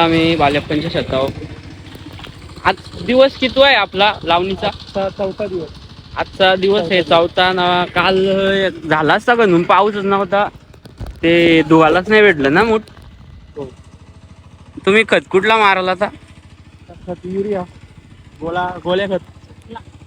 आम्ही बालेप्पांच्या शेतावर. आज दिवस किती आहे आपला लावणीचा? चौथा दिवस. आजचा दिवस आहे चौथा ना. काल झाला असता का पाऊसच नव्हता, ते धुवालाच नाही भेटलं ना मूठ. हो. तुम्ही खत कुठला माराल आता? खत युरिया, गोळ्या खत.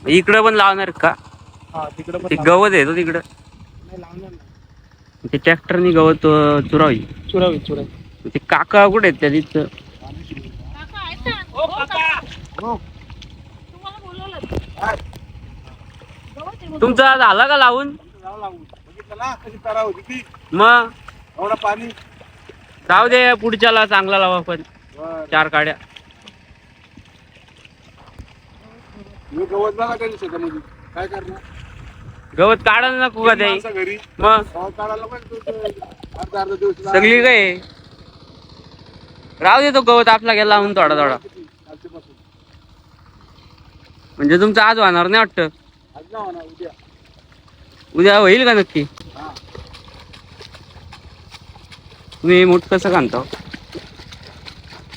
इकडं पण लावणार का? हा तिकडे ते पण गवत आहे तो तिकडं. नाही लावणार नाही. ते ट्रॅक्टरनी गवत चुरावी. चुरावी. ते काका कुठे आहेत त्या तिथं? तुमचा झाला का लावून? मग पाणी जाऊ दे, पुढच्याला चांगला लावा. पण 4 काड्या गवत बघा त्यांनी शेतामध्ये काय करणार. गवत काढायला नको का ते? घरी मग काढायला पण अर्धा दिवस सगळी काय राहू दे, तो गवत आपला गेला लावून थोडा. म्हणजे तुमचं आज होणार नाही वाटतं? उद्या होईल का नक्की? तुम्ही मूठ कसं घालता?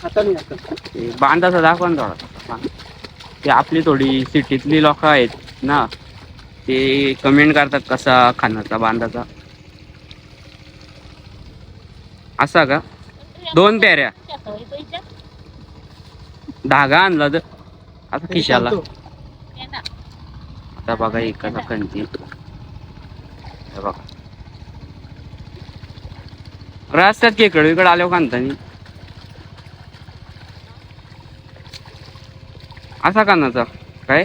आता नाही. बांधाचा दाखवा ना थोडा. ते आपली थोडी सिटीतली लोक आहेत ना, ते कमेंट करतात कसा खाण्याचा बांधाचा. असा का? 2 पेऱ्या धागा आणला तर आता खिशाला. आता बघा एकाचा कंची बघा रस्त्यात केकडीकडे आल्यावर कांतानी असा कानाचा काय?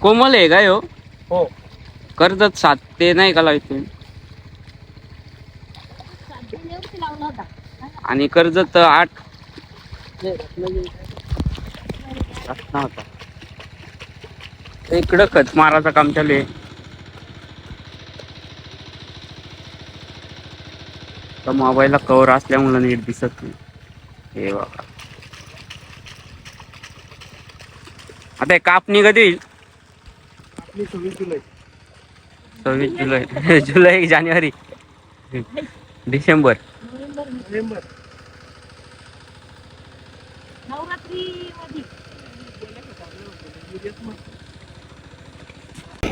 कोमल आहे काय हो? कर्जत 7 ते नाही का लावतो? आणि कर्जत 8 होता. इकडं खत मारायचं काम चालू आहे. तर मोबाईलला कव्हर असल्यामुळे नीट दिसत नाही. हे बघा आता कापणी कधी होईल? 26 जुलै. 26 जुलै जुलै, जानेवारी, डिसेंबर, नोव्हेंबर.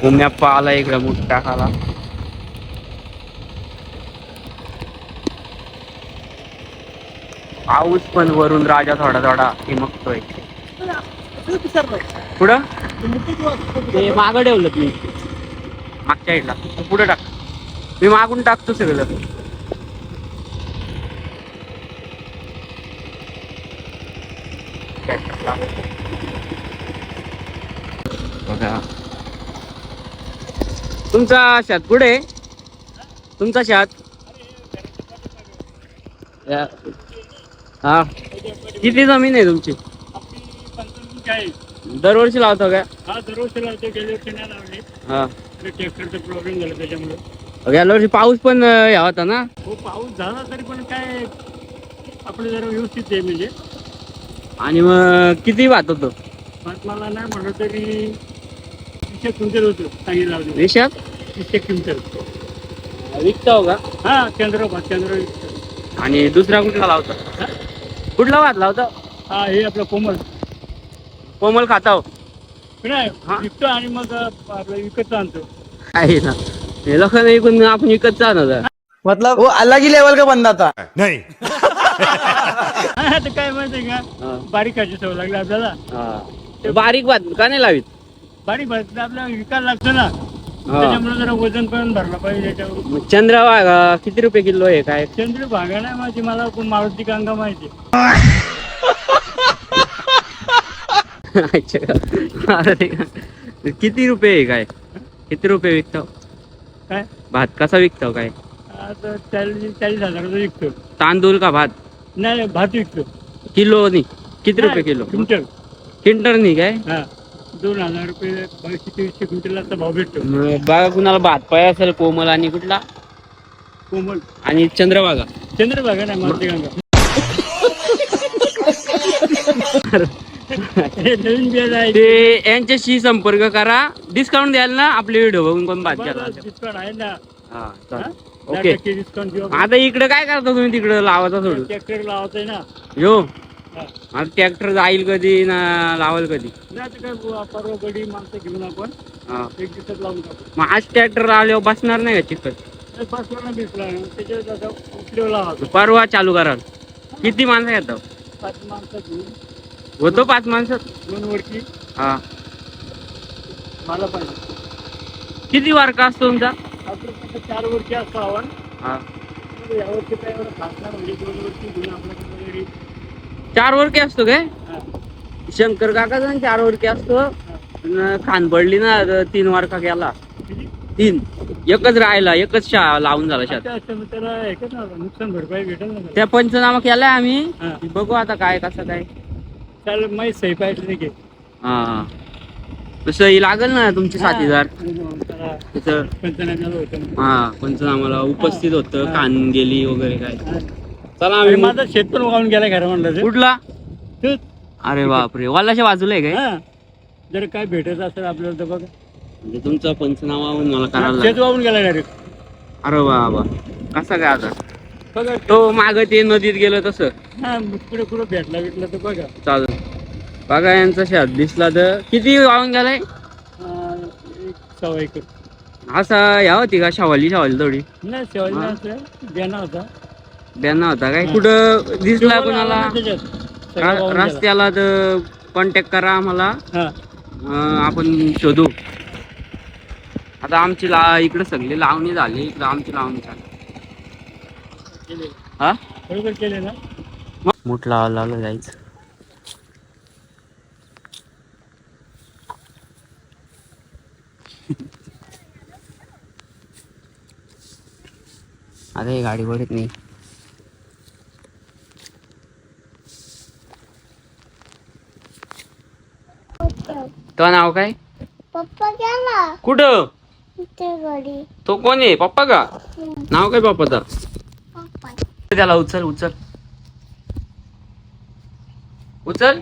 उन्याप्पा आला इकडे मूठ टाकाला. पाऊस पण वरून राजा थोडा हिमकतोय. पुढं ते मागं ठेवलं मी मागच्या साईडला. पुढे टाक, मी मागून टाकतो सगळं. बघा तुमचा शेत कुठे? तुमचा शेत हा किती जमीन आहे तुमची? दरवर्षी लावतो का? हा दरवर्षी लावतो. गेल्या वर्षी नाही लावले. हा ट्रॅक्टरचा प्रॉब्लेम झाला त्याच्यामुळे. गेल्या वर्षी पाऊस पण या होता ना. हो पाऊस झाला तरी पण काय आपलं जरा व्यवस्थित आहे म्हणजे. आणि मग किती भात होतो? मला नाही म्हणलं तरी 20 क्विंटल होतं. सांगितलं लावलं 20 क्विंटल विकतो का? हा केंद्र विकतो. आणि दुसरा कुठला लावतो? कुठला भात लावतो? हा हे आपलं कोमल खाताव नाही विकतो आणि मग आपलं विकत आणतो. आहे ना, हे लोक नाही पण आपण विकत आणतो. मतलब वो अलग ही लेवल का बंदा था. नहीं. आता काय माहितीये का, बारीक खायची सवय लागली आपल्याला. बारीक भात का नाही लावित? बारीक भात आपल्याला विकायला लागतो ना, त्याच्यामुळे जरा वजन पण भरलं पाहिजे त्याच्यावर. चंद्रभागा किती रुपये किलो आहे काय? चंद्रभागा नाही माहिती मला, पण मारुती कांगा माहिती. किती रुपये आहे काय? किती रुपये विकतो काय भात? कसा विकतो काय? आता 40,000 विकतो. तांदूळ का भात? नाही भात विकतो. किलो नी किती रुपये किलो? क्विंटल. क्विंटल नी काय? हा 2,000 रुपये 2200 क्विंटलचा भाव भेटतो. बघा कुणाला भात पाय असेल कोमल आणि कुठला कोमल आणि चंद्रभागा. चंद्रभागा नाही मारुती कांगा. हे नवीन बियाणं आहे ते यांच्याशी संपर्क करा. डिस्काउंट द्याल ना आपले व्हिडिओ बघून कोण बात करा. डिस्काउंट आहे ना. हा चालेल. हा? ओके. 10% डिस्काउंट देऊ. आता इकडे काय करता तुम्ही? तिकडे लावायचा सोडून ट्रॅक्टर लावतोय ना. यो. हा. आता ट्रॅक्टर जाईल कधी ना लावाल कधी? नाही तर काय परवा गडी माणसं घेऊन आपण हा. एक दिवसात लावून टाकू. मग आज ट्रॅक्टर आल्यावर बसणार नाही का चिखल? ते पाचवाला दिसला त्याच्यात आता उपयोग लावतो. परवा चालू कराल. किती माणसं येतात? 5 माणसं घेऊन होतो 5 माणसं? 2 वरती हा. मला पाहिजे. किती वारका असतो तुमचा? आपलं 4 वरती असतो आव्हान. हा. यावरती काय एवढं खास नाही म्हणजे 2 वरती घेऊन आपल्याकडे वगैरे. 4 वरके असतो काय? हा. शंकर काकाचा 4 वरके असतो. हा. खान पडली ना 3 वारका गेला. किती? 3. एकच राहिला. एकच लावून झाला शेत. अच्छा अच्छा, मग त्याला हे कर ना, नुकसान भरपाई भेटेल ना. त्या पंचनामा केलाय आम्ही. हा. बघू आता काय कसं काय. चालेल, माहीत सही पाहिजे घे. हा. सही लागेल ना तुमची 7,000. त्याला तिथं पंचनाम्याला होतं. हा पंचनामाला उपस्थित होतं. हा. कान गेली वगैरे काय. हा. चला आणि आम्ही माझं शेत पण वाहून गेला खरं म्हणलं तर. कुठला? तूच. अरे बापरे, वालाच्या बाजूला आहे काय? हा. जर काय भेटत असेल आपल्याला तर बघा. म्हणजे तुमचा पंचनामा होऊन मला करायला शेत लागेल. वाहून गेला डायरेक्ट. अरे बाबा, कसा काय आता? बघा तो माग ते नदीत गेलं तसं. हा, कुठे कुठे भेटला तर बघा. चालेल. बघा यांचा शेत दिसला तर. किती वाहून गेलाय? 1 एकर. असा ह्या होती का शवाली थोडी नाही शेवाली नाही असं देणं होता. ब्याण्णव होता काय? हा. कुठं दिसला शेवाली कोणाला? आला ना त्याच्यात. सगळं वाहून गेला. रस्त्याला तर कॉन्टॅक्ट करा आम्हाला. हा. आपण शोधू. आता आमची इकडे सगळी लावणी झाली. इकडे आमची लावणी झाली. केले. हा बरोबर केले ना. मूठ लावायला जायचं. आता ही गाडी पडत नाही. तो नाव काय? पप्पा गेला कुठं? ते घरी. तो कोण आहे? पप्पा का? नाव काय पप्पाचा? पप्पा त्याला उचल उचल उचल.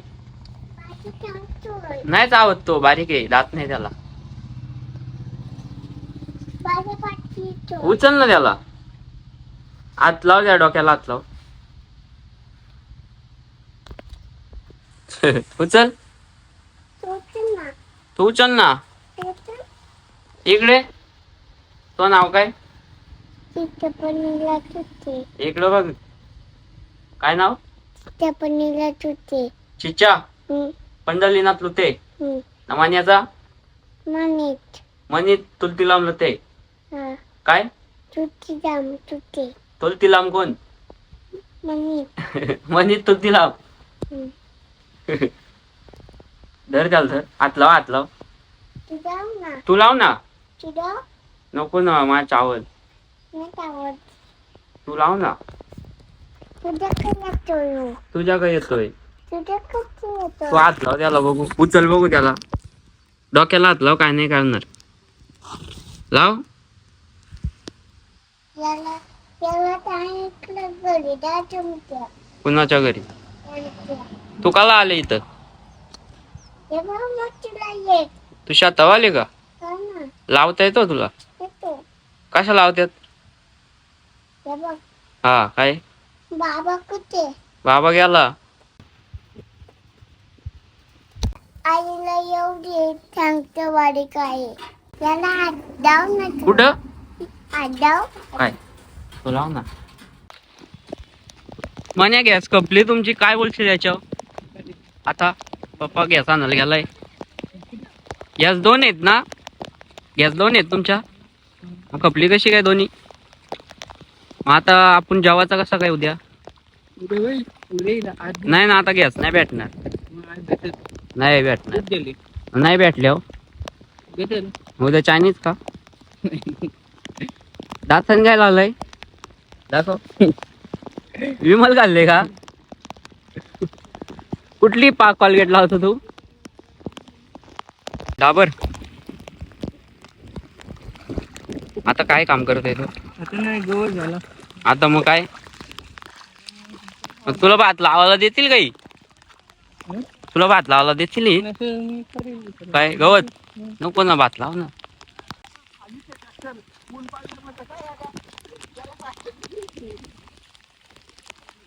माझी सांगतोय. नाही चावत तो. बारीक आहे, दात नाही त्याला. माझ्या पाठी तो. उचल ना त्याला. हात लाव त्या डोक्याला, हात लाव. उचल. तोच ना. तू उचल ना. तोच इकडे. तो नाव काय? तिथे पनीला तुते. इकडे बघ. काय नाव? त्या पनीला तुते. चिचा. पंढरलीनाथ लुते. नमान्याचा मनीत. मनीत तुलती लांब लुते. हा. काय? तुती जाम तुते. तुलती लांब कोण? मनीत. मनीत तुलती लांब. धर त्याला धर. हात लाव, हात लाव. तू जाऊ ना. तू लाव ना. तुझा नको ना, माझ्या चावल. नाही आवड. तू लाव ना. तुझ्या कडे येतो. तुझ्या काय येतोय? तुझ्या कडे तू येतो. हात लाव त्याला, बघू. उचल बघू त्याला. डोक्याला हात लाव, काय नाही करणार. लाव. याला याला सांगितलं घरी जा तुमच्या. कुणाच्या घरी? यांच्या. तू काला आले इथं? हे बघ मग तुला येत. तू शेतावर आले का? हो ना. लावता येतो तुला? येतो. कशा लावतात? हे बघ. हा काय? बाबा कुठे? बाबा गेला. आईला एवढी सांगतो वाडी काय. याला हात दाव ना तू. कुठं? हात दाव. काय? तू लाव ना. म्हण्या गॅस कपली तुमची. काय बोलशील याच्यावर? आता पप्पा गॅस आणायला गेलाय. गॅस 2 आहेत ना? गॅस 2 आहेत तुमच्या? मग कपली कशी काय दोन्ही? मग आता आपण जेवायचा कसा काय उद्या? नाही ना, आता गॅस नाही भेटणार. नाही भेटणार. नाही भेटल्यावर उद्या चायनीज का? दातन काय लावलंय? दाखव. विमल घालले का? कुठली कॉलगेट लावतो तू? डाबर. आता काय काम करत आहे तू? आता नाही गवत झाला. आता मग काय? मग तुला भात लावायला देतील काही? तुला भात लावायला देतील ही? काय गवत नको ना, भात लाव ना.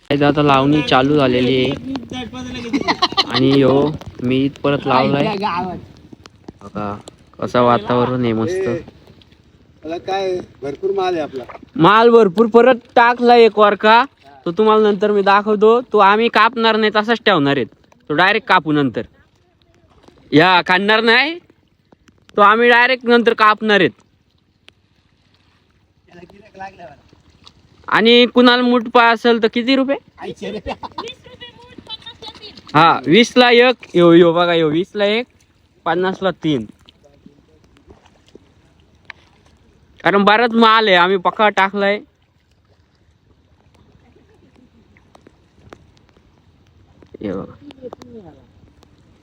आता लावणी चालू झालेली आहे आणि यो मी परत लावलाय बघा. कसं वातावरण आहे मस्त. काय भरपूर माल आहे आपला. माल भरपूर परत टाकला एक वारका. तो तुम्हाला नंतर मी दाखवतो. तो आम्ही कापणार नाही, तसाच ठेवणार आहेत. तो डायरेक्ट कापू नंतर. या काढणार नाही तो, आम्ही डायरेक्ट नंतर कापणार आहेत. आणि कुणाला मूठ पाय असेल तर किती रुपये? हा 20 ला एक. यो बघा, यो 20 ला एक, 50 ला 3. कारण बराच माल आहे, आम्ही पक्का टाकलाय.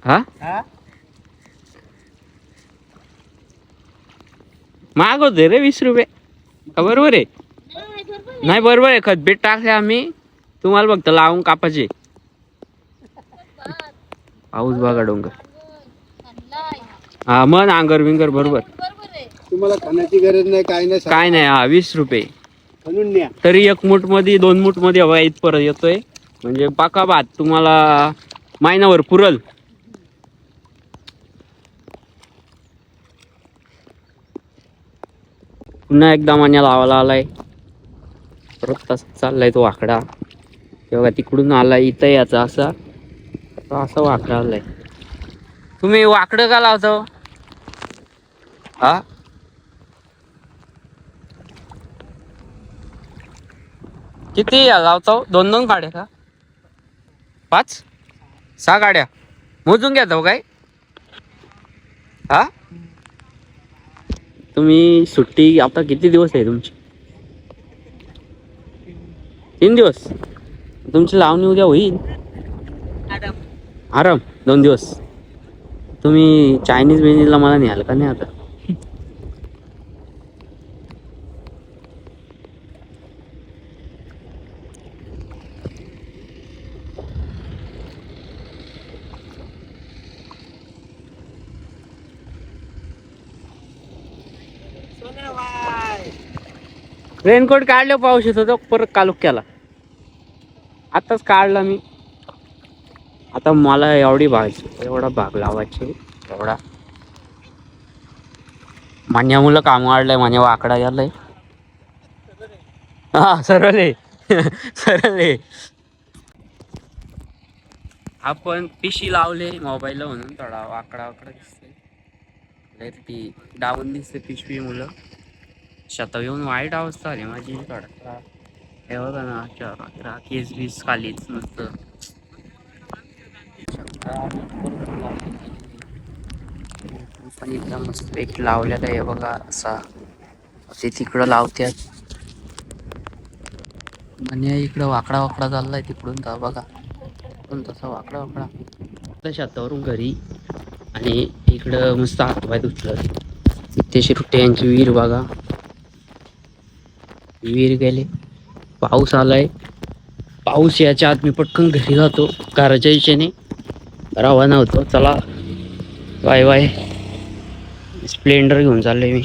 हा महाग होते रे 20 रुपये. का बरोबर आहे? नाही बरोबर आहे. खतबीट टाकले आम्ही, तुम्हाला फक्त लावून कापायचे. पाऊस बघा, डोंगर. हा मग नांगर बिंगर बरोबर. तुम्हाला खाण्याची गरज नाही, काय नाही. काय नाही. हा 20 रुपये म्हणून न्या. तरी 1 मूठ मध्ये 2 मूठ मध्ये हवा इथपर्यंत येतोय. म्हणजे पाका भात तुम्हाला महिनाभर पुरल. पुन्हा एकदा मान्या लावायला आलाय. परत तसा चाललाय तो वाकडा. तेव्हा तिकडून आलाय इथं याचा असा असा वाकडा आलाय. तुम्ही वाकडं का लावतो? हा किती लावतो? 2-2 गाड्या का? 5-6 गाड्या मोजून घेतो काय? हा तुम्ही सुट्टी आता किती दिवस आहे तुमची? 3 दिवस. तुमची लावणी उद्या होईल. आराम 2 दिवस. तुम्ही चायनीज बिनीजला मला न्याल का नाही आता? रेनकोट काढलं, पाऊस येत होता, परत कालूक केला. आताच काढला मी. आता मला एवढा भाग लावायचे. एवढा मान्या मुलं काम वाढलंय. मान्या वाकडा गेलाय. हा सरळ आहे सरळ आहे. आपण पिशी लावले मोबाईलला म्हणून थोडा वाकडा दिसते. ती डाऊन दिसते पिशवी. मुलं शेतात येऊन वाईट अवस्था आली माझी. थोडा हे बघा ना, केस बीस खालीच नुसतं. पण एकदम मस्त एक लावलेला आहे बघा असा. ते तिकडं लावत्यात आणि इकडं वाकडा वाकडा चाललाय तिकडून. तर बघा पण तसा वाकडा वाकडा शेतावरून घरी. आणि इकडं मस्त हातपाय धुतलं. इथे शिरुट्टे यांची विहीर बघा. विहीर गेले. पाऊस आलाय. पाऊस याच्या आत मी पटकन घरी जातो. घराच्या इच्छेने रवाना होतो. चला बाय बाय. स्प्लेंडर घेऊन चाललोय मी.